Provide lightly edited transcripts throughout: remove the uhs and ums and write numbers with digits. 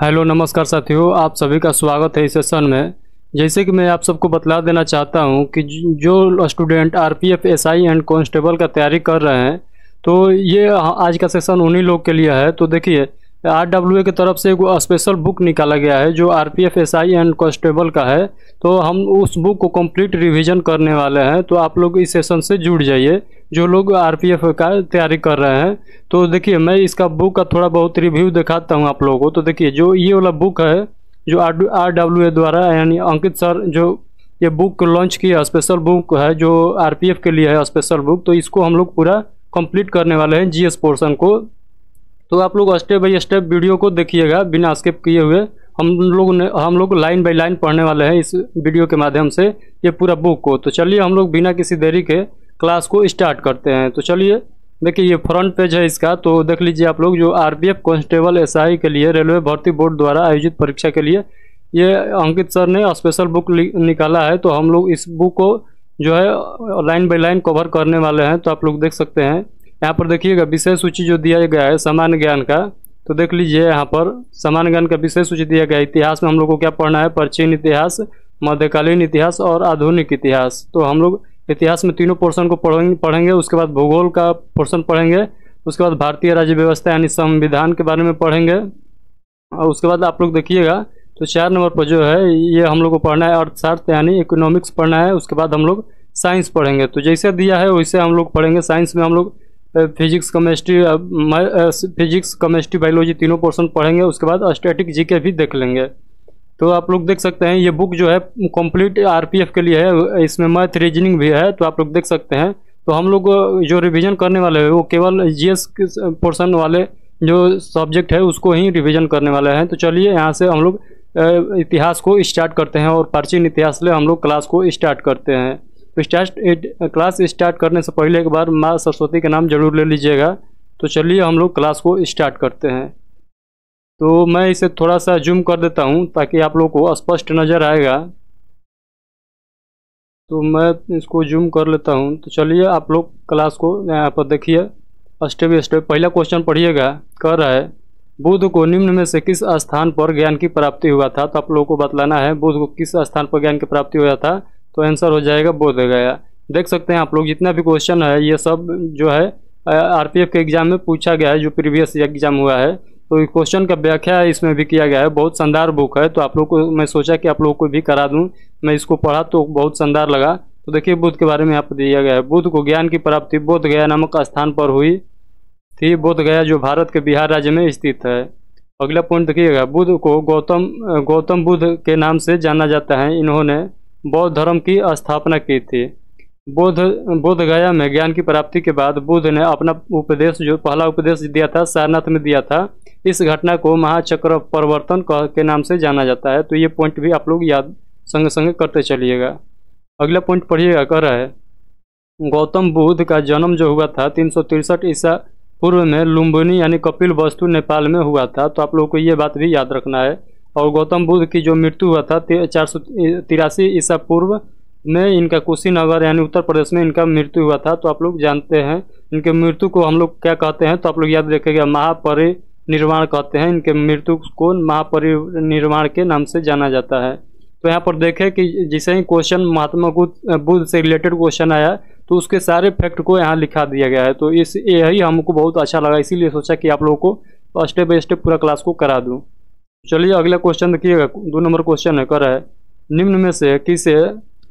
Hello नमस्कार साथियों, आप सभी का स्वागत है इस सेशन में। जैसे कि मैं आप सबको बतला देना चाहता हूं कि जो student RPF SI and constable का तैयारी कर रहे हैं, तो ये आज का सेशन उन्हीं लोग के लिए है। तो देखिए, आरडब्ल्यूए की तरफ से एक स्पेशल बुक निकाला गया है जो आरपीएफ एसआई एंड कांस्टेबल का है। तो हम उस बुक को कंप्लीट रिवीजन करने वाले हैं, तो आप लोग इस सेशन से जुड़ जाइए जो लोग आरपीएफ का तैयारी कर रहे हैं। तो देखिए, मैं इसका बुक का थोड़ा बहुत रिव्यू दिखाता हूं आप लोगों को। तो देखिए, जो ये वाला बुक है जो आरडब्ल्यूए द्वारा यानी अंकित सर जो ये बुक लॉन्च किया, स्पेशल बुक है जो आरपीएफ के लिए है स्पेशल बुक। तो इसको हम लोग पूरा कंप्लीट करने वाले हैं जीएस पोर्शन को। तो आप लोग स्टेप बाय स्टेप वीडियो को देखिएगा बिना स्किप किए हुए। हम लोग लाइन बाय लाइन पढ़ने वाले हैं इस वीडियो के माध्यम से ये पूरा बुक को। तो चलिए हम लोग बिना किसी देरी के क्लास को स्टार्ट करते हैं। तो चलिए देखिए, ये फ्रंट पेज है इसका। तो देख लीजिए आप लोग, जो आरपीएफ कांस्टेबल एसआई के लिए रेलवे भर्ती बोर्ड द्वारा आयोजित परीक्षा के लिए ये अंकित सर ने स्पेशल बुक निकाला है। तो हम लोग इस बुक को जो है लाइन बाय लाइन कवर करने वाले हैं। तो आप लोग देख सकते हैं यहाँ पर, देखिएगा विषय सूची जो दिया गया है सामान्य ज्ञान का। तो देख लीजिए यहाँ पर सामान्य ज्ञान का विषय सूची दिया गया है। इतिहास में हम लोग को क्या पढ़ना है? प्राचीन इतिहास, मध्यकालीन इतिहास और आधुनिक इतिहास। तो हम लोग इतिहास में तीनों पोर्शन को पढ़ेंगे। उसके बाद भूगोल का पोर्शन पढ़ेंगे। उसके बाद भारतीय राज्य व्यवस्था यानी संविधान के बारे में पढ़ेंगे। और उसके बाद आप लोग देखिएगा, तो 4 नंबर पर जो है ये हम लोग को पढ़ना है अर्थशास्त्र यानी इकोनॉमिक्स पढ़ना है। उसके बाद हम लोग साइंस पढ़ेंगे। तो जैसे दिया है वैसे हम लोग पढ़ेंगे। साइंस में हम लोग फिजिक्स केमिस्ट्री बायोलॉजी तीनों पोर्शन पढ़ेंगे। उसके बाद स्टैटिक जीके भी देख लेंगे। तो आप लोग देख सकते हैं ये बुक जो है कंप्लीट आरपीएफ के लिए है। इसमें मैथ रीजनिंग भी है, तो आप लोग देख सकते हैं। तो हम लोग जो रिवीजन करने वाले हैं वो केवल जीएस पोर्शन वाले जो सब्जेक्ट है उसको ही रिवीजन करने वाले हैं। तो चलिए यहाँ से हम लोग इतिहास को स्टार्ट करते हैं और प्राचीन इतिहास से हम लोग क्लास को स्टार्ट करते हैं। तो क्लास स्टार्ट करने से पहले एक बार माँ सरस्वती का नाम जरूर ले लीजिएगा। तो चलिए हम लोग क्लास को स्टार्ट करते हैं। तो मैं इसे थोड़ा सा जूम कर देता हूं ताकि आप लोगों को स्पष्ट नज़र आएगा। तो मैं इसको जूम कर लेता हूं। तो चलिए आप लोग क्लास को यहाँ पर देखिए, स्टेप बाय स्टेप। पहला क्वेश्चन पढ़िएगा। कह रहा है, बुध को निम्न में से किस स्थान पर ज्ञान की प्राप्ति हुआ था? तो आप लोगों को बतलाना है बुध को किस स्थान पर ज्ञान की प्राप्ति हुआ था। तो आंसर हो जाएगा बोध गया। देख सकते हैं आप लोग, जितना भी क्वेश्चन है ये सब जो है आरपीएफ के एग्जाम में पूछा गया है, जो प्रीवियस एग्जाम हुआ है। तो क्वेश्चन का व्याख्या इसमें भी किया गया है। बहुत शानदार बुक है। तो आप लोग को मैं सोचा कि आप लोगों को भी करा दूं। मैं इसको पढ़ा तो बहुत शानदार लगा। तो देखिए, बुध के बारे में यहाँ पर दिया गया है। बुध को ज्ञान की प्राप्ति बोध गया नामक स्थान पर हुई थी। बोध गया जो भारत के बिहार राज्य में स्थित है। अगला पॉइंट देखिएगा, बुध को गौतम बुद्ध के नाम से जाना जाता है। इन्होंने बौद्ध धर्म की स्थापना की थी। बोध गया में ज्ञान की प्राप्ति के बाद बुद्ध ने अपना उपदेश, जो पहला उपदेश दिया था, सारनाथ में दिया था। इस घटना को महाचक्र प्रवर्तन के नाम से जाना जाता है। तो ये पॉइंट भी आप लोग याद संग संग करते चलिएगा। अगला पॉइंट पढ़िएगा। कर रहा है, गौतम बुद्ध का जन्म जो हुआ था 363 ईसा पूर्व में लुम्बिनी यानी कपिल वस्तु नेपाल में हुआ था। तो आप लोगों को ये बात भी याद रखना है। और गौतम बुद्ध की जो मृत्यु हुआ था 483 ईसा पूर्व में इनका कुशीनगर यानी उत्तर प्रदेश में इनका मृत्यु हुआ था। तो आप लोग जानते हैं इनके मृत्यु को हम लोग क्या कहते हैं? तो आप लोग याद रखिएगा, महापरिनिर्वाण कहते हैं। इनके मृत्यु को महापरिनिर्वाण के नाम से जाना जाता है। तो यहाँ पर देखें कि जैसे ही क्वेश्चन महात्मा बुद्ध से रिलेटेड क्वेश्चन आया तो उसके सारे फैक्ट को यहाँ लिखा दिया गया है। तो यही हमको बहुत अच्छा लगा, इसीलिए सोचा कि आप लोगों को स्टेप बाय स्टेप पूरा क्लास को करा दूँ। चलिए अगला क्वेश्चन देखिएगा। 2 नंबर क्वेश्चन है। कर रहा है, निम्न में से किसे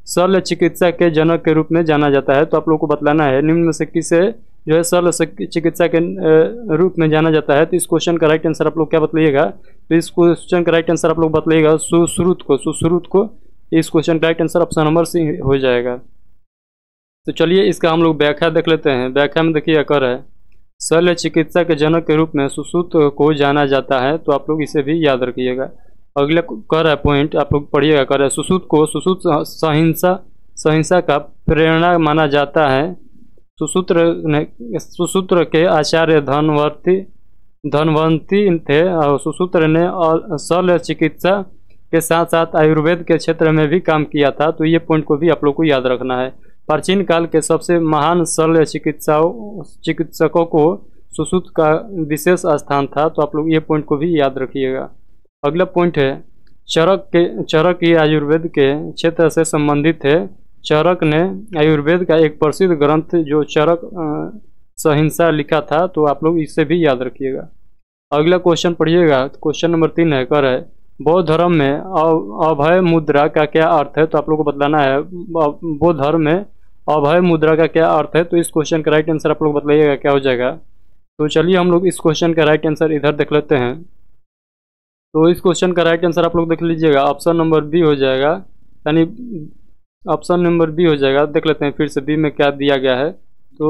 शल्य चिकित्सा के जनक के रूप में जाना जाता है? तो आप लोगों को बतलाना है निम्न में से किसे जो है शल्य चिकित्सा के रूप में जाना जाता है। तो इस क्वेश्चन का राइट आंसर आप लोग क्या बतलाइएगा? तो इस क्वेश्चन का राइट आंसर आप लोग बतलाइएगा सुश्रुत को। इस क्वेश्चन का right answer option number C हो जाएगा। तो चलिए इसका हम लोग व्याख्या देख लेते हैं। व्याख्या में देखिए, कर है, शल्य चिकित्सा के जनक के रूप में सुश्रुत को जाना जाता है। तो आप लोग इसे भी याद रखिएगा। अगला कर है पॉइंट, आप लोग पढ़िएगा। कर है, सुश्रुत सहिंसा का प्रेरणा माना जाता है। सुश्रुत के आचार्य धनवंती थे और सुश्रुत ने शल्य चिकित्सा के साथ साथ आयुर्वेद के क्षेत्र में भी काम किया था। तो ये पॉइंट को भी आप लोग को याद रखना है। प्राचीन काल के सबसे महान शल्य चिकित्सकों को सुश्रुत का विशेष स्थान था। तो आप लोग ये पॉइंट को भी याद रखिएगा। अगला पॉइंट है चरक ये आयुर्वेद के क्षेत्र से संबंधित है। चरक ने आयुर्वेद का एक प्रसिद्ध ग्रंथ जो चरक संहिता लिखा था, तो आप लोग इसे भी याद रखिएगा। अगला क्वेश्चन पढ़िएगा, क्वेश्चन नंबर 3 है, कर है बौद्ध धर्म में अभय मुद्रा का क्या अर्थ है। तो आप लोग को बतलाना है बौद्ध धर्म में अभय मुद्रा का क्या अर्थ है। तो इस क्वेश्चन का राइट आंसर आप लोग बतलाइएगा क्या हो जाएगा। तो चलिए हम लोग इस क्वेश्चन का राइट आंसर इधर देख लेते हैं। तो इस क्वेश्चन का राइट आंसर आप लोग देख लीजिएगा, ऑप्शन नंबर बी हो जाएगा, यानी ऑप्शन नंबर बी हो जाएगा। देख लेते हैं फिर से बी में क्या दिया गया है। तो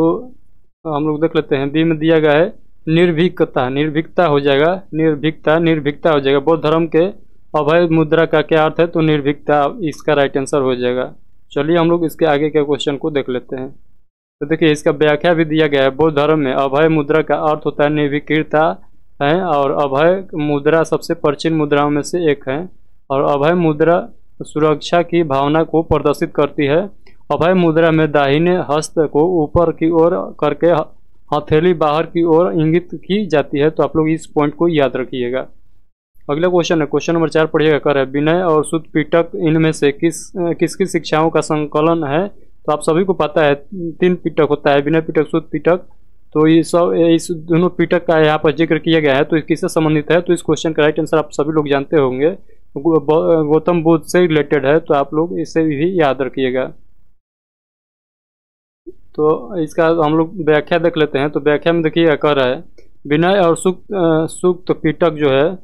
हम लोग देख लेते हैं, बी में दिया गया है निर्भीकता हो जाएगा, निर्भीकता हो जाएगा। बौद्ध धर्म के अभय मुद्रा का क्या अर्थ है। तो निर्भीकता इसका राइट आंसर हो जाएगा। चलिए हम लोग इसके आगे के क्वेश्चन को देख लेते हैं। तो देखिए इसका व्याख्या भी दिया गया है। बौद्ध धर्म में अभय मुद्रा का अर्थ होता है निर्भीकता है, और अभय मुद्रा सबसे प्राचीन मुद्राओं में से एक है, और अभय मुद्रा सुरक्षा की भावना को प्रदर्शित करती है। अभय मुद्रा में दाहिने हस्त को ऊपर की ओर करके हथेली बाहर की ओर इंगित की जाती है। तो आप लोग इस पॉइंट को याद रखिएगा। अगला क्वेश्चन है, क्वेश्चन नंबर 4 पढ़िएगा, कर है विनय और सुत्त पिटक इनमें से किसकी शिक्षाओं का संकलन है। तो आप सभी को पता है 3 पिटक होता है, विनय पिटक, सुत्त पिटक। तो ये सब इस दोनों पिटक का यहाँ पर जिक्र किया गया है। तो किससे संबंधित है। तो इस क्वेश्चन का राइट आंसर आप सभी लोग जानते होंगे, गौतम बुद्ध से रिलेटेड है। तो आप लोग इसे भी याद रखिएगा। तो इसका हम लोग व्याख्या देख लेते हैं। तो व्याख्या में देखिए कह रहा है विनय और सुक्त पिटक जो है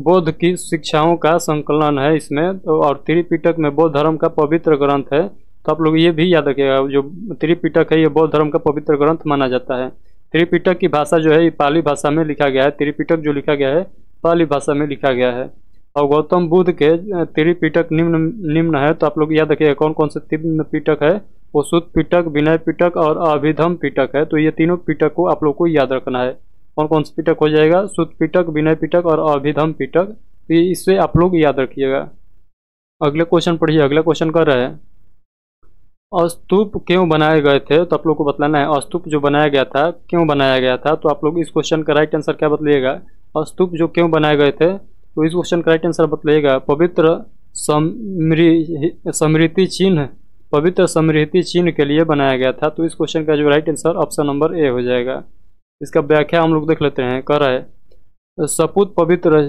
बौद्ध की शिक्षाओं का संकलन है इसमें। तो और त्रिपिटक में बौद्ध धर्म का पवित्र ग्रंथ है। तो आप लोग ये भी याद रखिएगा, जो त्रिपिटक है ये बौद्ध धर्म का पवित्र ग्रंथ माना जाता है। त्रिपिटक की भाषा जो है ये पाली भाषा में लिखा गया है। त्रिपिटक जो लिखा गया है पाली भाषा में लिखा गया है। और गौतम बुद्ध के त्रिपिटक निम्न है। तो आप लोग याद रखिएगा कौन कौन से 3 पिटक है। वो सुत्त पिटक, विनय पिटक और अभिधम पिटक है। तो ये तीनों पिटक को आप लोग को याद रखना है। कौन कौन से पिटक हो जाएगा, सुत्त पिटक, विनय पिटक और अभिधम पिटक। तो इससे आप लोग याद रखिएगा। अगले क्वेश्चन पढ़िए, अगला क्वेश्चन कर रहा है स्तूप क्यों बनाए गए थे। तो आप लोग को बतलाना है स्तूप जो बनाया गया था क्यों बनाया गया था। तो आप लोग इस क्वेश्चन का राइट आंसर क्या बतलाइएगा। स्तूप जो क्यों बनाए गए थे, तो इस क्वेश्चन का राइट आंसर बतलाइएगा पवित्र स्मृति चिन्ह के लिए बनाया गया था। तो इस क्वेश्चन का जो right answer option number A हो जाएगा। इसका व्याख्या हम लोग देख लेते हैं। कह रहा है सपूत पवित्र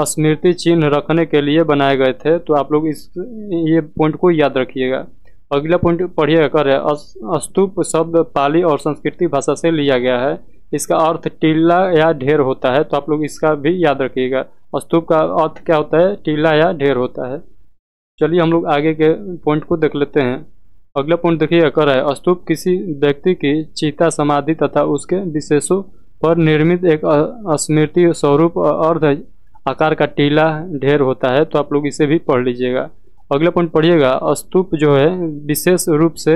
स्मृति चिन्ह रखने के लिए बनाए गए थे। तो आप लोग ये पॉइंट को याद रखिएगा। अगला पॉइंट पढ़िएगा, कर रहा है स्तूप शब्द पाली और संस्कृत भाषा से लिया गया है। इसका अर्थ टीला या ढेर होता है। तो आप लोग इसका भी याद रखिएगा। स्तूप का अर्थ क्या होता है, टीला या ढेर होता है। चलिए हम लोग आगे के पॉइंट को देख लेते हैं। अगला पॉइंट देखिए कर रहा है स्तूप किसी व्यक्ति की चिता, समाधि तथा उसके विशेषों पर निर्मित एक स्मृति स्वरूप अर्ध आकार का टीला ढेर होता है। तो आप लोग इसे भी पढ़ लीजिएगा। अगला पॉइंट पढ़िएगा स्तूप जो है विशेष रूप से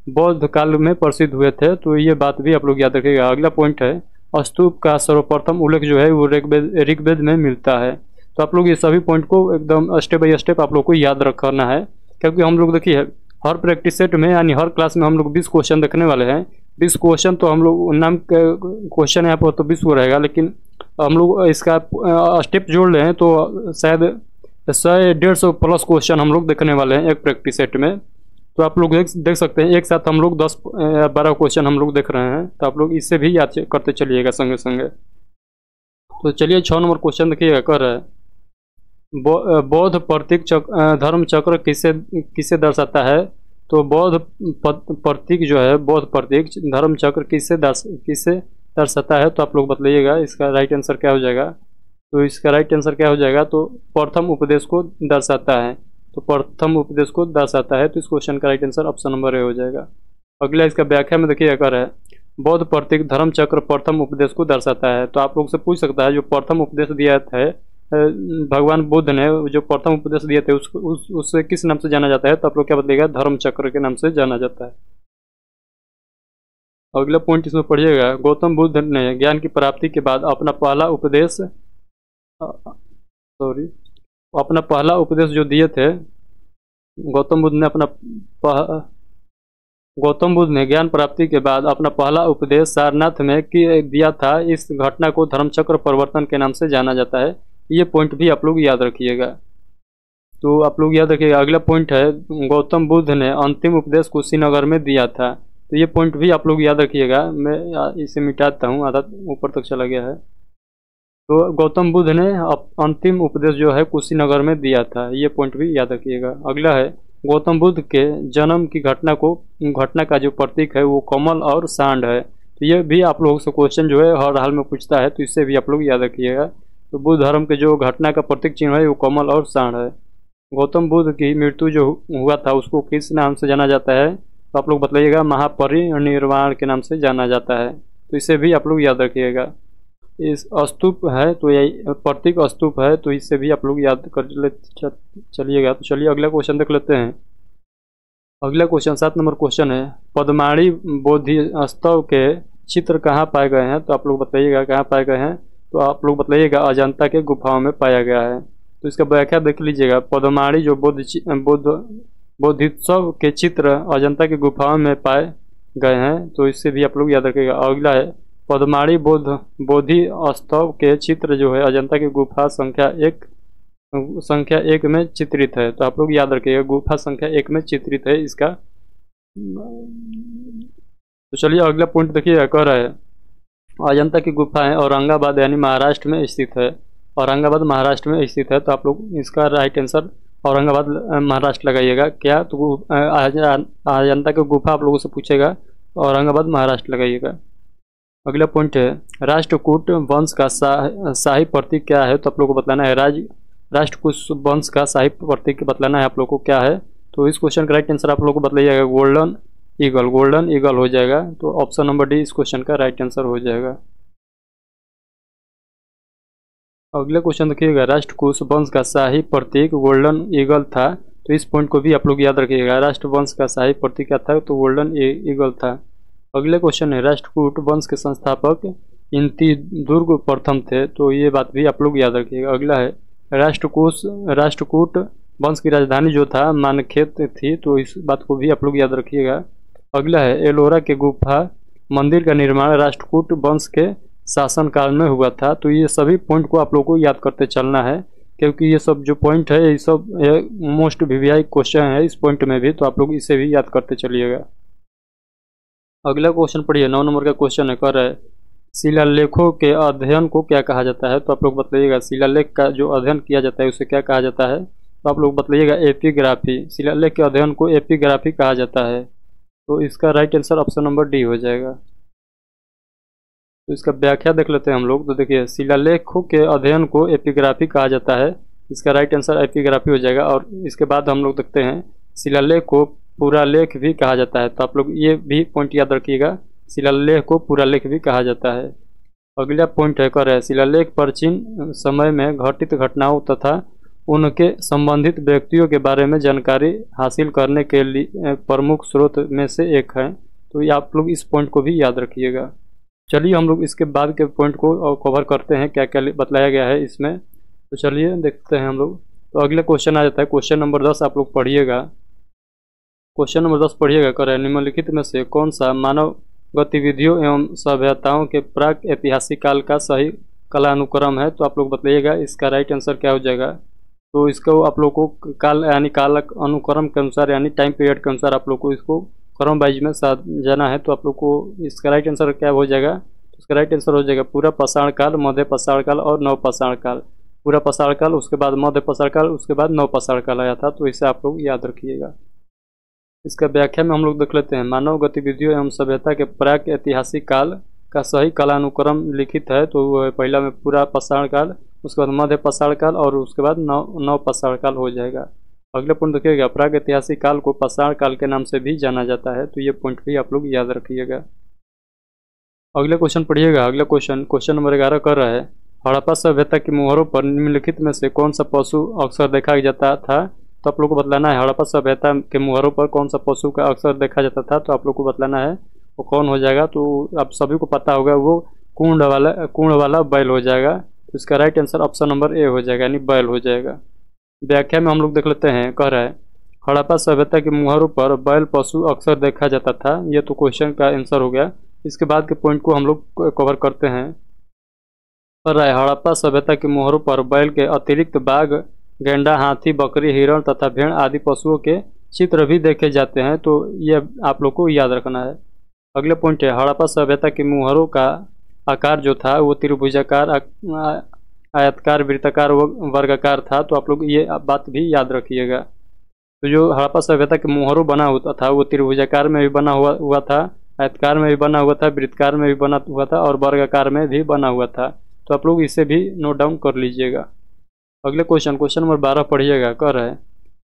बौद्ध काल में प्रसिद्ध हुए थे। तो ये बात भी आप लोग याद रखिएगा। अगला पॉइंट है स्तूप का सर्वप्रथम उल्लेख जो है वो ऋग्वेद में मिलता है। तो आप लोग ये सभी पॉइंट को एकदम स्टेप बाय स्टेप आप लोग को याद रखना है, क्योंकि हम लोग देखिए हर प्रैक्टिस सेट में यानी हर क्लास में हम लोग 20 क्वेश्चन देखने वाले हैं। 20 क्वेश्चन तो हम लोग नाम के क्वेश्चन यहाँ पर तो 20 को रहेगा, लेकिन हम लोग इसका स्टेप जोड़ लें तो शायद 100-150 प्लस क्वेश्चन हम लोग देखने वाले हैं एक प्रैक्टिस सेट में। तो आप लोग देख सकते हैं एक साथ हम लोग 10-12 क्वेश्चन हम लोग देख रहे हैं। तो आप लोग इससे भी याद करते चलिएगा संगे संगे। तो चलिए 6 नंबर क्वेश्चन देखिएगा, कर रहा है बौद्ध प्रतीक धर्म चक्र किसे दर्शाता है। तो बौद्ध प्रतीक जो है बौद्ध प्रतीक धर्म चक्र किसे दर्शाता है। तो आप लोग बतलाइएगा इसका राइट आंसर क्या हो जाएगा। तो इसका राइट आंसर क्या हो जाएगा, तो प्रथम उपदेश को दर्शाता है। तो प्रथम उपदेश को दर्शाता है। तो इस क्वेश्चन का right answer option number A हो जाएगा। अगला इसका व्याख्या में देखिए क्या है बौद्ध प्रतीक धर्म चक्र प्रथम उपदेश को दर्शाता है। तो आप लोग से पूछ सकता है जो प्रथम उपदेश दिया है भगवान बुद्ध ने जो प्रथम उपदेश दिए थे उससे किस नाम से जाना जाता है। तो आप लोग क्या बतलेगा, धर्म चक्र के नाम से जाना जाता है। अगला पॉइंट इसमें पढ़िएगा गौतम बुद्ध ने ज्ञान की प्राप्ति के बाद अपना पहला उपदेश जो दिए थे गौतम बुद्ध ने ज्ञान प्राप्ति के बाद अपना पहला उपदेश सारनाथ में दिया था। इस घटना को धर्मचक्र परिवर्तन के नाम से जाना जाता है। ये पॉइंट भी आप लोग याद रखिएगा। तो आप लोग याद रखिएगा। अगला पॉइंट है गौतम बुद्ध ने अंतिम उपदेश कुशीनगर में दिया था। तो ये पॉइंट भी आप लोग याद रखिएगा। मैं इसे मिटाता हूँ, आधा ऊपर तक चला गया है। तो गौतम बुद्ध ने अंतिम उपदेश जो है कुशीनगर में दिया था, ये पॉइंट भी याद रखिएगा। अगला है गौतम बुद्ध के जन्म की घटना का जो प्रतीक है वो कमल और सांड है। तो ये भी आप लोगों से क्वेश्चन जो है हर हाल में पूछता है, तो इससे भी आप लोग याद रखिएगा। तो बुद्ध धर्म के जो घटना का प्रतीक चिन्ह है वो कमल और सांड है। गौतम बुद्ध की मृत्यु जो हुआ था उसको किस नाम से जाना जाता है, तो आप लोग बताइएगा। महापरिनिर्वाण के नाम से जाना जाता है। तो इसे भी आप लोग याद रखिएगा। इस स्तूप है तो यही प्रतीक स्तूप है, तो इससे भी आप लोग याद कर चलिएगा। तो चलिए अगला क्वेश्चन देख लेते हैं। अगला क्वेश्चन 7 नंबर क्वेश्चन है, पद्माणी बोधिसत्व के चित्र कहाँ पाए गए हैं? तो आप लोग बताइएगा कहाँ पाए गए हैं। तो आप लोग बताइएगा अजंता के गुफाओं में पाया गया है। तो इसका व्याख्या देख लीजिएगा। पद्माणी जो बोधिसत्व के चित्र अजंता की गुफाओं में पाए गए हैं, तो इससे भी आप लोग याद रखिएगा। अगला है पद्माणी बोधिसत्व के चित्र जो है अजंता की गुफा संख्या एक में चित्रित है। तो आप लोग याद रखिएगा गुफा संख्या 1 में चित्रित है इसका। तो चलिए अगला पॉइंट देखिएगा। कह रहा है अजंता की गुफा है औरंगाबाद यानी महाराष्ट्र में स्थित है। औरंगाबाद महाराष्ट्र में स्थित है, तो आप लोग इसका राइट आंसर औरंगाबाद महाराष्ट्र लगाइएगा। क्या? तो अजंता की गुफा आप लोगों से पूछेगा, औरंगाबाद महाराष्ट्र लगाइएगा। अगला पॉइंट है राष्ट्रकूट वंश का शाही प्रतीक क्या है? तो आप लोगों को बताना है। राष्ट्रकूट वंश का शाही प्रतीक बतलाना है आप लोगों को क्या है। तो इस क्वेश्चन का राइट आंसर आप लोगों को बताइएगा गोल्डन ईगल हो जाएगा। तो ऑप्शन नंबर डी इस क्वेश्चन का राइट आंसर हो जाएगा। अगला क्वेश्चन देखिएगा। राष्ट्रकूट वंश का शाही प्रतीक गोल्डन ईगल था। तो इस पॉइंट को भी आप लोग याद रखिएगा। राष्ट्रवंश का शाही प्रतीक क्या था? तो गोल्डन ईगल था। अगले क्वेश्चन है राष्ट्रकूट वंश के संस्थापक इंतिदुर्ग प्रथम थे। तो ये बात भी आप लोग याद रखिएगा। अगला है राष्ट्रकूट वंश की राजधानी जो था मानखेत थी। तो इस बात को भी आप लोग याद रखिएगा। अगला है एलोरा के गुफा मंदिर का निर्माण राष्ट्रकूट वंश के शासनकाल में हुआ था। तो ये सभी पॉइंट को आप लोग को याद करते चलना है, क्योंकि ये सब जो पॉइंट है ये सब मोस्ट वीवीआई क्वेश्चन है इस पॉइंट में भी। तो आप लोग इसे भी याद करते चलिएगा। अगला क्वेश्चन पढ़िए। 9 नंबर का क्वेश्चन है। कर है शिलालेखों के अध्ययन को क्या कहा जाता है? तो आप लोग बताइएगा शिलालेख का जो अध्ययन किया जाता है उसे क्या कहा जाता है? तो आप लोग बताइएगा एपिग्राफी। शिलालेख के अध्ययन को एपिग्राफी कहा जाता है। तो इसका right answer option number D हो जाएगा। तो इसका व्याख्या देख लेते हैं हम लोग। तो देखिए शिलालेखों के अध्ययन को एपिग्राफी कहा जाता है। इसका राइट आंसर एपिग्राफी हो जाएगा। और इसके बाद हम लोग देखते हैं शिलालेख को पुरालेख भी कहा जाता है। तो आप लोग ये भी पॉइंट याद रखिएगा, शिलालेख को पुरालेख भी कहा जाता है। अगला पॉइंट है कर है शिलालेख प्राचीन समय में घटित घटनाओं तथा उनके संबंधित व्यक्तियों के बारे में जानकारी हासिल करने के लिए प्रमुख स्रोत में से एक है। तो ये आप लोग इस पॉइंट को भी याद रखिएगा। चलिए हम लोग इसके बाद के पॉइंट को कवर करते हैं, क्या क्या बतलाया गया है इसमें। तो चलिए देखते हैं हम लोग। तो अगला क्वेश्चन आ जाता है क्वेश्चन नंबर 10। आप लोग पढ़िएगा। क्वेश्चन नंबर 10 पढ़िएगा। कर निम्नलिखित में से कौन सा मानव गतिविधियों एवं सभ्यताओं के प्राक ऐतिहासिक काल का सही कालानुक्रम है? तो आप लोग बताइएगा इसका राइट आंसर क्या हो जाएगा। तो इसको आप लोग को काल यानी काल अनुक्रम के अनुसार यानी टाइम पीरियड के अनुसार आप लोग को इसको क्रम वाइज में जाना है। तो आप लोग को इसका राइट आंसर क्या हो जाएगा? तो इसका राइट आंसर हो जाएगा पूरा पाषाण काल, मध्य पाषाण काल और नव पाषाण काल। पूरा पाषाण काल, उसके बाद मध्य पाषाण काल, उसके बाद नव पाषाण काल आया था। तो इसे आप लोग याद रखिएगा। इसका व्याख्या में हम लोग देख लेते हैं। मानव गतिविधियों एवं सभ्यता के प्राक ऐतिहासिक काल का सही कालानुक्रम लिखित है। तो वो पहला में पूरा पाषाण काल, उसके बाद मध्य पाषाण काल और उसके बाद नव पाषाण काल हो जाएगा। अगला पॉइंट देखिएगा। प्राक ऐतिहासिक काल को पाषाण काल के नाम से भी जाना जाता है। तो ये पॉइंट भी आप लोग याद रखिएगा। अगला क्वेश्चन पढ़िएगा। अगला क्वेश्चन नंबर 11 कर रहा है हड़प्पा सभ्यता की मुहरों पर निम्नलिखित में से कौन सा पशु अक्सर देखा जाता था? तो आप लोग को बतलाना है हड़प्पा सभ्यता के मुहरों पर कौन सा पशु का अक्सर देखा जाता था। तो आप लोग को बतलाना है वो कौन हो जाएगा। तो आप सभी को पता होगा वो कुंड वाला बैल हो जाएगा। तो इसका right answer option number A हो जाएगा, यानी बैल हो जाएगा। व्याख्या में हम लोग देख लेते हैं। कह रहा है हड़प्पा सभ्यता के मुहरों पर बैल पशु अक्सर देखा जाता था। ये तो क्वेश्चन का आंसर हो गया। इसके बाद के पॉइंट को हम लोग कवर करते हैं। कर रहा है हड़प्पा सभ्यता के मोहरों पर बैल के अतिरिक्त बाघ, गैंडा, हाथी, बकरी, हिरण तथा भेड़ आदि पशुओं के चित्र भी देखे जाते हैं। तो ये आप लोग को याद रखना है। अगले पॉइंट है हड़प्पा सभ्यता के मुहरों का आकार जो था वो त्रिभुजाकार, आयताकार, वृत्ताकार, वर्गाकार था। तो आप लोग ये बात भी याद रखिएगा। तो जो हड़प्पा सभ्यता के मुहरों बना हुआ था वो त्रिभुजाकार में भी बना हुआ था, आयताकार में भी बना हुआ था, वृत्ताकार में भी बना हुआ था और वर्गाकार में भी बना हुआ था। तो आप लोग इसे भी नोट डाउन कर लीजिएगा। अगले क्वेश्चन नंबर 12 पढ़िएगा। कह रहा है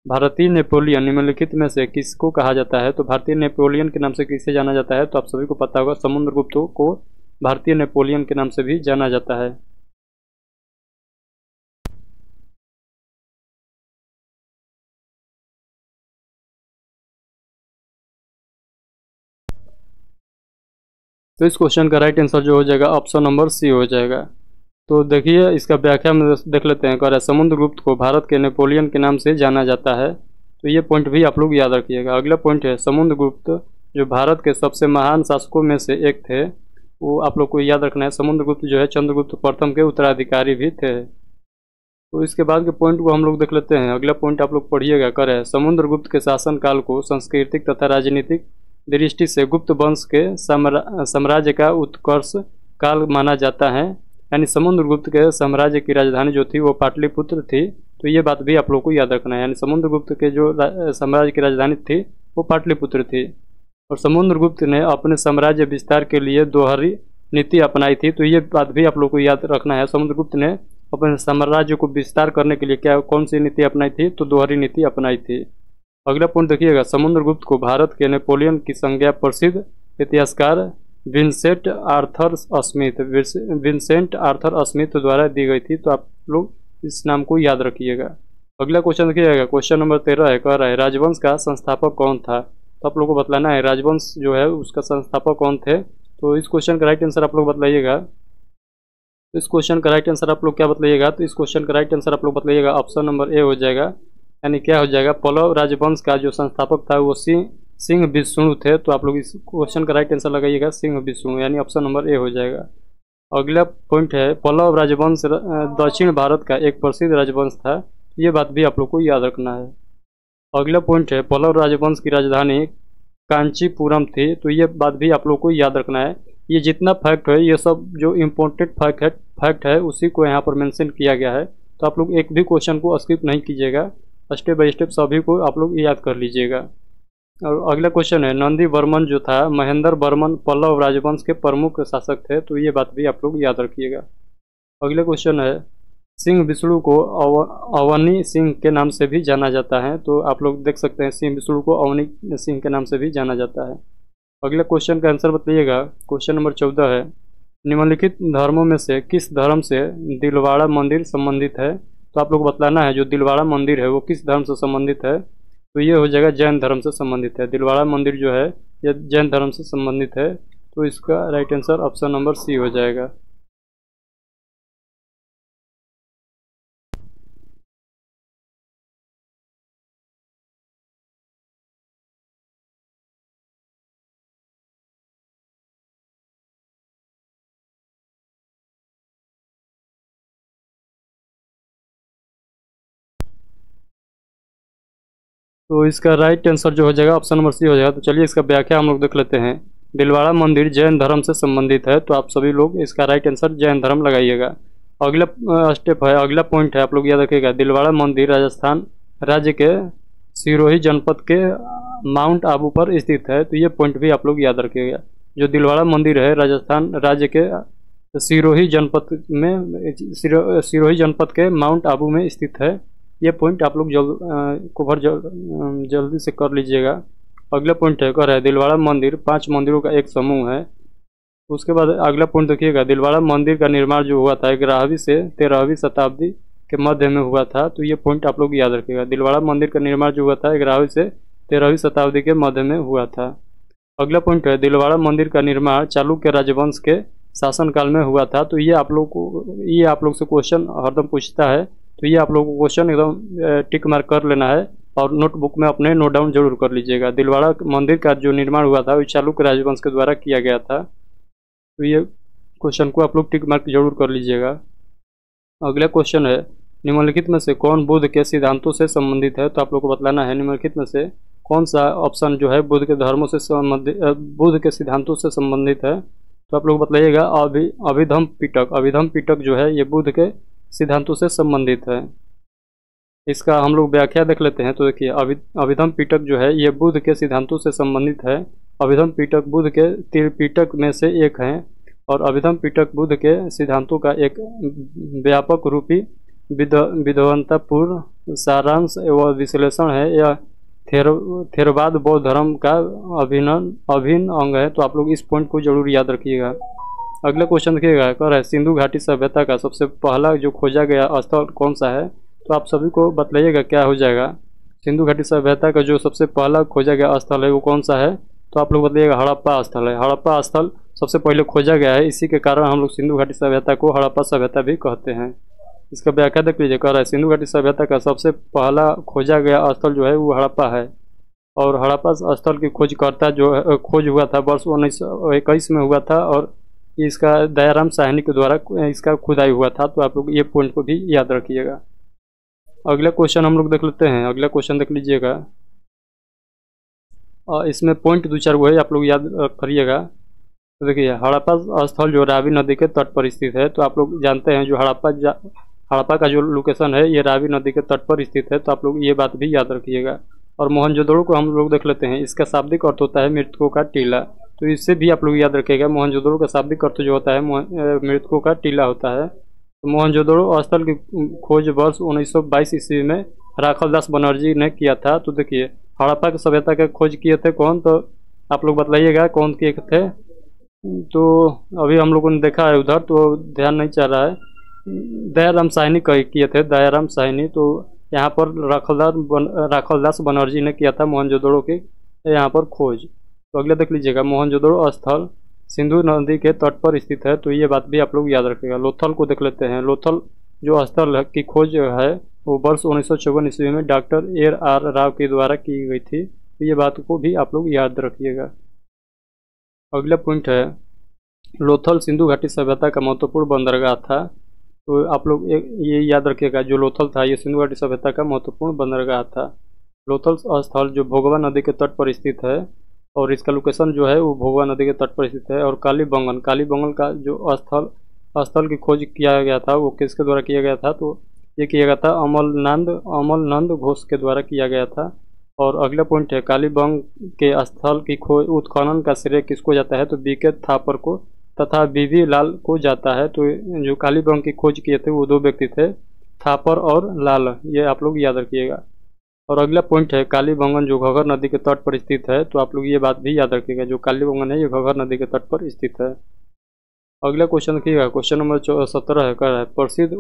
भारतीय नेपोलियन निम्नलिखित में से किसको कहा जाता है? तो भारतीय नेपोलियन के नाम से किसे जाना जाता है? तो आप सभी को पता होगा, समुद्रगुप्त को भारतीय नेपोलियन के नाम से भी जाना जाता है। तो इस क्वेश्चन का राइट आंसर जो हो जाएगा ऑप्शन नंबर सी हो जाएगा। तो देखिए इसका व्याख्या में देख लेते हैं। कह रहा है समुद्रगुप्त को भारत के नेपोलियन के नाम से जाना जाता है। तो ये पॉइंट भी आप लोग याद रखिएगा। अगला पॉइंट है समुद्रगुप्त जो भारत के सबसे महान शासकों में से एक थे, वो आप लोग को याद रखना है। समुद्रगुप्त जो है चंद्रगुप्त प्रथम के उत्तराधिकारी भी थे। तो इसके बाद के पॉइंट को हम लोग देख लेते हैं। अगला पॉइंट आप लोग पढ़िएगा। कह रहे हैं समुद्रगुप्त के शासनकाल को सांस्कृतिक तथा राजनीतिक दृष्टि से गुप्त वंश के साम्राज्य का उत्कर्ष काल माना जाता है। यानी समुद्रगुप्त के साम्राज्य की राजधानी जो थी वो पाटलिपुत्र थी। तो ये बात भी आप लोग को याद रखना है। यानी समुद्रगुप्त के जो साम्राज्य की राजधानी थी वो पाटलिपुत्र थी। और समुद्रगुप्त ने अपने साम्राज्य विस्तार के लिए दोहरी नीति अपनाई थी। तो ये बात भी आप लोग को याद रखना है। समुद्रगुप्त ने अपने साम्राज्य को विस्तार करने के लिए कौन सी नीति अपनाई थी? तो दोहरी नीति अपनाई थी। अगला पॉइंट देखिएगा समुद्रगुप्त को भारत के नेपोलियन की संज्ञा प्रसिद्ध इतिहासकार विंसेंट आर्थर स्मिथ द्वारा दी गई थी। तो आप लोग इस नाम को याद रखिएगा। अगला क्वेश्चन देखिएगा। क्वेश्चन नंबर 13 है। कह रहा है राजवंश का संस्थापक कौन था? तो आप लोग को बतलाना है राजवंश जो है उसका संस्थापक कौन थे। तो इस क्वेश्चन का राइट आंसर आप लोग बतलाइएगा। इस क्वेश्चन का राइट आंसर आप लोग क्या बतलाइएगा? तो इस क्वेश्चन का राइट आंसर आप लोग बतलाइएगा ऑप्शन नंबर ए हो जाएगा। यानी क्या हो जाएगा, पल्लव राजवंश का जो संस्थापक था वो सिंह विष्णु थे। तो आप लोग इस क्वेश्चन का राइट आंसर लगाइएगा सिंह विष्णु, यानी ऑप्शन नंबर ए हो जाएगा। अगला पॉइंट है पल्लव राजवंश दक्षिण भारत का एक प्रसिद्ध राजवंश था। ये बात भी आप लोग को याद रखना है। अगला पॉइंट है पल्लव राजवंश की राजधानी कांचीपुरम थी। तो ये बात भी आप लोग को याद रखना है। ये जितना फैक्ट है ये सब जो इम्पोर्टेंट फैक्ट है उसी को यहाँ पर मेंशन किया गया है। तो आप लोग एक भी क्वेश्चन को स्किप नहीं कीजिएगा, स्टेप बाय स्टेप सभी को आप लोग याद कर लीजिएगा। और अगला क्वेश्चन है नंदी वर्मन जो था महेंद्र वर्मन पल्लव राजवंश के प्रमुख शासक थे। तो ये बात भी आप लोग याद रखिएगा। अगला क्वेश्चन है सिंह विष्णु को अवनी सिंह के नाम से भी जाना जाता है। तो आप लोग देख सकते हैं सिंह विष्णु को अवनी सिंह के नाम से भी जाना जाता है। अगले क्वेश्चन का आंसर बताइएगा। क्वेश्चन नंबर 14 है निम्नलिखित धर्मों में से किस धर्म से दिलवाड़ा मंदिर संबंधित है? तो आप लोग को बतलाना है जो दिलवाड़ा मंदिर है वो किस धर्म से संबंधित है। तो ये हो जाएगा जैन धर्म से संबंधित है। दिलवाड़ा मंदिर जो है ये जैन धर्म से संबंधित है। तो इसका right answer option number C हो जाएगा। तो इसका राइट आंसर जो हो जाएगा ऑप्शन नंबर सी हो जाएगा। तो चलिए इसका व्याख्या हम लोग देख लेते हैं। दिलवाड़ा मंदिर जैन धर्म से संबंधित है। तो आप सभी लोग इसका राइट आंसर जैन धर्म लगाइएगा। अगला स्टेप है, अगला पॉइंट है आप लोग याद रखिएगा। दिलवाड़ा मंदिर राजस्थान राज्य के सिरोही जनपद के माउंट आबू पर स्थित है। तो ये पॉइंट भी आप लोग याद रखिएगा। जो दिलवाड़ा मंदिर है राजस्थान राज्य के सिरोही जनपद के माउंट आबू में स्थित है। ये पॉइंट आप लोग जल्दी से कर लीजिएगा। अगला पॉइंट है कह रहा है दिलवाड़ा मंदिर 5 मंदिरों का एक समूह है। उसके बाद अगला पॉइंट देखिएगा दिलवाड़ा मंदिर का निर्माण जो हुआ था 11वीं से 13वीं शताब्दी के मध्य में हुआ था। तो ये पॉइंट आप लोग याद रखिएगा। दिलवाड़ा मंदिर का निर्माण जो हुआ था 11वीं से 13वीं शताब्दी के मध्य में हुआ था। अगला पॉइंट है दिलवाड़ा मंदिर का निर्माण चालुक्य राजवंश के शासनकाल में हुआ था। तो ये आप लोग से क्वेश्चन हरदम पूछता है। तो ये आप लोगों को क्वेश्चन एकदम टिक मार्क कर लेना है और नोटबुक में अपने नोट डाउन जरूर कर लीजिएगा। दिलवाड़ा मंदिर का जो निर्माण हुआ था वो चालुक्य राजवंश के द्वारा किया गया था। तो ये क्वेश्चन को आप लोग टिक मार्क जरूर कर लीजिएगा। अगला क्वेश्चन है, निम्नलिखित में से कौन बुद्ध के सिद्धांतों से संबंधित है? तो आप लोग को बतलाना है निम्नलिखित में से कौन सा ऑप्शन जो है बुद्ध के धर्मों से संबंधित, बुद्ध के सिद्धांतों से संबंधित है। तो आप लोग बतलाइएगा अभिधम्म पिटक। अभिधम्म पिटक जो है ये बुद्ध के सिद्धांतों से संबंधित है। इसका हम लोग व्याख्या देख लेते हैं। तो देखिए अभिधम्म पिटक जो है ये बुद्ध के सिद्धांतों से संबंधित है। अभिधम्म पिटक बुद्ध के त्रिपिटक में से एक है और अभिधम्म पिटक बुद्ध के सिद्धांतों का एक व्यापक रूपी विद्वत्तापूर्ण सारांश एवं विश्लेषण है। यह थेरवाद बौद्ध धर्म का अभिन्न अंग है। तो आप लोग इस पॉइंट को जरूर याद रखिएगा। अगला क्वेश्चन देखिएगा, कह रहा है सिंधु घाटी सभ्यता का सबसे पहला जो खोजा गया स्थल कौन सा है? तो आप सभी को बतलाइएगा क्या हो जाएगा। सिंधु घाटी सभ्यता का जो सबसे पहला खोजा गया स्थल है वो कौन सा है? तो आप लोग बताइएगा हड़प्पा स्थल है। हड़प्पा स्थल सबसे पहले खोजा गया है, इसी के कारण हम लोग सिंधु घाटी सभ्यता को हड़प्पा सभ्यता भी कहते हैं। इसका व्याख्या देख लीजिए। कह रहा है सिंधु घाटी सभ्यता का सबसे पहला खोजा गया स्थल जो है वो हड़प्पा है और हड़प्पा स्थल की खोजकर्ता जो है खोज हुआ था वर्ष 1921 में हुआ था और इसका दयाराम साहनी के द्वारा इसका खुदाई हुआ था। तो आप लोग ये पॉइंट को भी याद रखिएगा। अगला क्वेश्चन हम लोग देख लेते हैं। अगला क्वेश्चन देख लीजिएगा, इसमें पॉइंट दो चार वो है, आप लोग याद करिएगा। तो देखिए हड़प्पा स्थल जो रावी नदी के तट पर स्थित है। तो आप लोग जानते हैं जो हड़प्पा का जो लोकेशन है ये रावी नदी के तट पर स्थित है। तो आप लोग ये बात भी याद रखिएगा। और मोहनजोदड़ो को हम लोग देख लेते हैं। इसका शाब्दिक अर्थ होता है मृतकों का टीला। तो इससे भी आप लोग याद रखिएगा। मोहनजोदड़ो का शाब्दिक अर्थ जो होता है मृतकों का टीला होता है। तो मोहनजोदड़ो स्थल की खोज वर्ष 1922 ईस्वी में राखलदास बनर्जी ने किया था। तो देखिए हड़प्पा की सभ्यता के खोज किए थे कौन? तो आप लोग बतलाइएगा कौन किए थे। तो अभी हम लोगों ने देखा है उधर तो ध्यान नहीं चल रहा है। दयाराम साहनी किए थे, दयाराम साहनी। तो यहाँ पर राखलदास बनर्जी ने किया था मोहनजोदड़ो की यहाँ पर खोज। तो अगले देख लीजिएगा, मोहनजोदड़ो स्थल सिंधु नदी के तट पर स्थित है। तो ये बात भी आप लोग याद रखिएगा। लोथल को देख लेते हैं। लोथल जो स्थल की खोज है वो वर्ष 1954 ईस्वी में डॉक्टर AR राव के द्वारा की गई थी। तो ये बात को भी आप लोग याद रखिएगा। अगला पॉइंट है, लोथल सिंधु घाटी सभ्यता का महत्वपूर्ण बंदरगाह था। तो आप लोग ये याद रखिएगा, जो लोथल था ये सिंधु घाटी सभ्यता का महत्वपूर्ण बंदरगाह था। लोथल स्थल जो भोगवा नदी के तट पर स्थित है और इसका लोकेशन जो है वो भोगवा नदी के तट पर स्थित है। और कालीबंगन का जो स्थल की खोज किया गया था वो किसके द्वारा किया गया था? तो ये किया गया था अमलनंद घोष के द्वारा किया गया था। और अगला पॉइंट है, कालीबंग के स्थल की खोज उत्खनन का श्रेय किसको जाता है? तो BK थापर को तथा BV लाल को जाता है। तो जो कालीबंग की खोज किए थे वो दो व्यक्ति थे, थापर और लाल। ये आप लोग याद रखिएगा। और अगला पॉइंट है, कालीबंगन जो घगर नदी के तट पर स्थित है। तो आप लोग ये बात भी याद रखिएगा, जो कालीबंगन है ये घगर नदी के तट पर स्थित है। अगला क्वेश्चन देखिएगा, क्वेश्चन नंबर 17 है। कर है प्रसिद्ध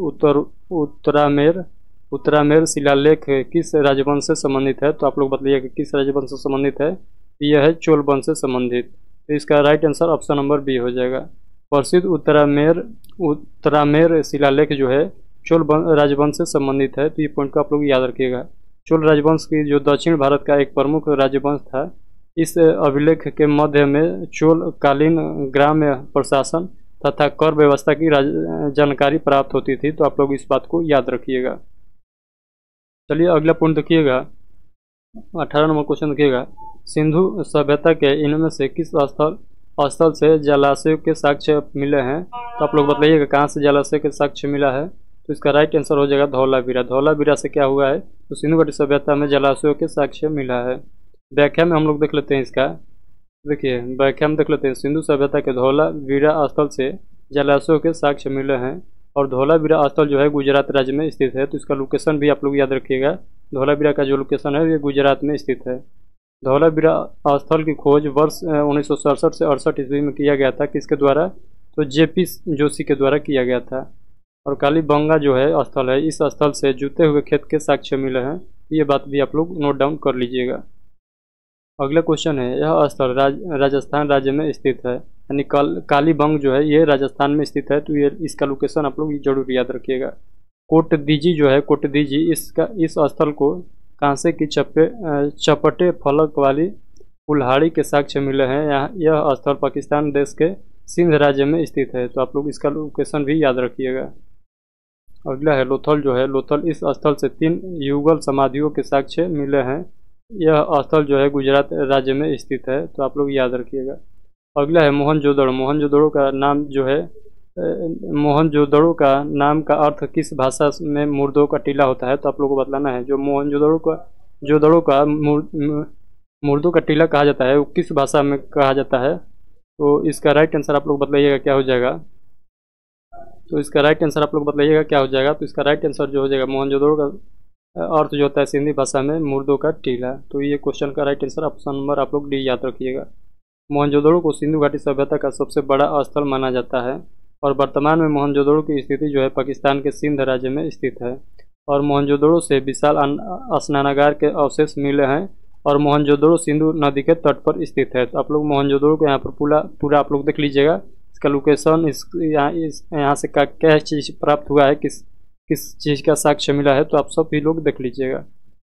उत्तरामेर शिलालेख किस राजवंश से संबंधित है? तो आप लोग बताइए कि किस राजवंश से संबंधित है। यह है चोल वंश से संबंधित। तो इसका right answer option number B हो जाएगा। प्रसिद्ध उत्तरामेर शिलालेख जो है चोल राजवंश से संबंधित है। तो ये पॉइंट को आप लोग याद रखिएगा। चोल राजवंश की जो दक्षिण भारत का एक प्रमुख राजवंश था। इस अभिलेख के मध्य में चोल कालीन ग्राम्य प्रशासन तथा कर व्यवस्था की जानकारी प्राप्त होती थी। तो आप लोग इस बात को याद रखिएगा। चलिए अगला पॉइंट देखिएगा, 18 नंबर क्वेश्चन देखिएगा, सिंधु सभ्यता के इनमें से किस स्थल से जलाशयों के साक्ष्य मिले हैं? तो आप लोग बताइएगा कहाँ से जलाशय के साक्ष्य मिला है। तो इसका राइट आंसर हो जाएगा धौलावीरा। धौलावीरा से क्या हुआ है? तो सिंधु घाटी सभ्यता में जलाशयों के साक्ष्य मिला है। व्याख्या में हम लोग देख लेते हैं इसका। देखिए व्याख्या में देख लेते हैं, सिंधु सभ्यता के धौलावीरा स्थल से जलाशयों के साक्ष्य मिले हैं। और धौलावीरा स्थल जो है गुजरात राज्य में स्थित है। तो इसका लोकेशन भी आप लोग याद रखिएगा। धौलावीरा का जो लोकेशन है ये गुजरात में स्थित है। धौलावीरा स्थल की खोज वर्ष 1967 से 68 ईस्वी में किया गया था। किसके द्वारा? तो JP जोशी के द्वारा किया गया था। और कालीबंगा जो है स्थल है, इस स्थल से जुते हुए खेत के साक्ष्य मिले हैं। ये बात भी आप लोग नोट डाउन कर लीजिएगा। अगला क्वेश्चन है, यह स्थल राजस्थान राज्य में स्थित है, यानी कालीबंग जो है ये राजस्थान में स्थित है। तो ये इसका लोकेशन आप लोग जरूर याद रखिएगा। कोटदीजी जो है, कोटदीजी इस स्थल को कांसे की चपटे फलक वाली कुल्हाड़ी के साक्ष्य मिले हैं। यह स्थल पाकिस्तान देश के सिंध राज्य में स्थित है। तो आप लोग इसका लोकेशन भी याद रखिएगा। अगला है लोथल जो है, लोथल इस स्थल से 3 युगल समाधियों के साक्ष्य मिले हैं। यह स्थल जो है गुजरात राज्य में स्थित है। तो आप लोग याद रखिएगा। अगला है मोहनजोदड़ो। मोहनजोदड़ो का नाम जो है मोहनजोदड़ो का नाम का अर्थ किस भाषा में मुर्दों का टीला होता है। तो आप लोगों को बतलाना है। जो जोदड़ो का मुर्दों का टीला कहा जाता है वो किस भाषा में कहा जाता है। तो इसका राइट आंसर आप लोग बतलाइएगा क्या हो जाएगा। तो इसका राइट आंसर आप लोग बतलाइएगा क्या हो जाएगा। तो इसका राइट आंसर जो हो जाएगा मोहनजोदड़ो का अर्थ जो होता है सिंधी भाषा में मुर्दों का टीला। तो ये क्वेश्चन का राइट आंसर ऑप्शन नंबर आप लोग डी याद रखिएगा। मोहनजोदड़ो को सिंधु घाटी सभ्यता का सबसे बड़ा स्थल माना जाता है और वर्तमान में मोहनजोदड़ो की स्थिति जो है पाकिस्तान के सिंध राज्य में स्थित है। और मोहनजोदड़ो से विशाल स्नानागार के अवशेष मिले हैं और मोहनजोदड़ो सिंधु नदी के तट पर स्थित है। तो आप लोग मोहनजोदड़ो को यहाँ पर पूरा आप लोग देख लीजिएगा। इसका लोकेशन यहाँ से क्या चीज़ प्राप्त हुआ है, किस चीज़ का साक्ष्य मिला है। तो आप सब भी लोग देख लीजिएगा।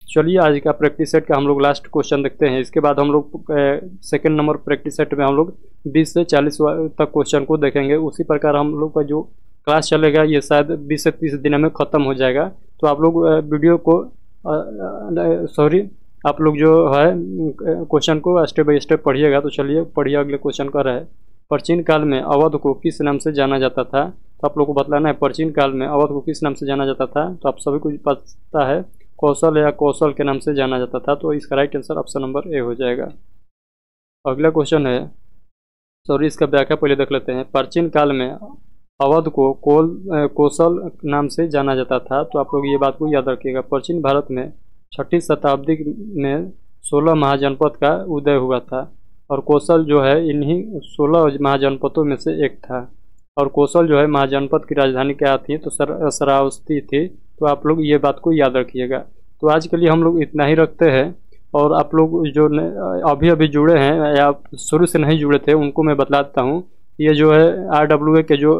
चलिए आज का प्रैक्टिस सेट का हम लोग लास्ट क्वेश्चन देखते हैं। इसके बाद हम लोग सेकंड नंबर प्रैक्टिस सेट में हम लोग 20 से 40 तक क्वेश्चन को देखेंगे। उसी प्रकार हम लोग का जो क्लास चलेगा ये शायद 20 से 30 दिन में ख़त्म हो जाएगा। तो आप लोग वीडियो को आप लोग जो है क्वेश्चन को स्टेप बाय स्टेप पढ़िएगा। तो चलिए पढ़िए। अगले क्वेश्चन का है प्राचीन काल में अवध को किस नाम से जाना जाता था। तो आप लोग को बतलाना है प्राचीन काल में अवध को किस नाम से जाना जाता था। तो आप सभी को पता है कौशल या कौशल के नाम से जाना जाता था। तो इसका right answer option number A हो जाएगा। अगला क्वेश्चन है इसका व्याख्या पहले देख लेते हैं। प्राचीन काल में अवध को कौशल नाम से जाना जाता था। तो आप लोग ये बात को याद रखिएगा। प्राचीन भारत में 6वीं शताब्दी में 16 महाजनपद का उदय हुआ था और कौशल जो है इन्हीं 16 महाजनपदों में से एक था। और कौशल जो है महाजनपद की राजधानी क्या थी। तो श्रावस्ती थी। तो आप लोग ये बात को याद रखिएगा। तो आज के लिए हम लोग इतना ही रखते हैं। और आप लोग जो अभी जुड़े हैं या शुरू से नहीं जुड़े थे उनको मैं बतला देता हूँ। ये जो है RWA के जो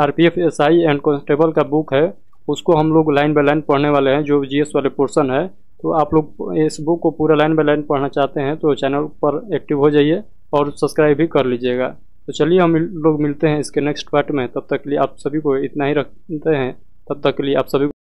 RPF SI एंड कांस्टेबल का बुक है उसको हम लोग लाइन बाय लाइन पढ़ने वाले हैं, जो GS वाले पोर्शन है। तो आप लोग इस बुक को पूरा लाइन बाय लाइन पढ़ना चाहते हैं तो चैनल पर एक्टिव हो जाइए और सब्सक्राइब भी कर लीजिएगा। तो चलिए हम लोग मिलते हैं इसके नेक्स्ट पार्ट में। तब तक के लिए आप सभी को इतना ही रखते हैं। तब तक के लिए आप सभी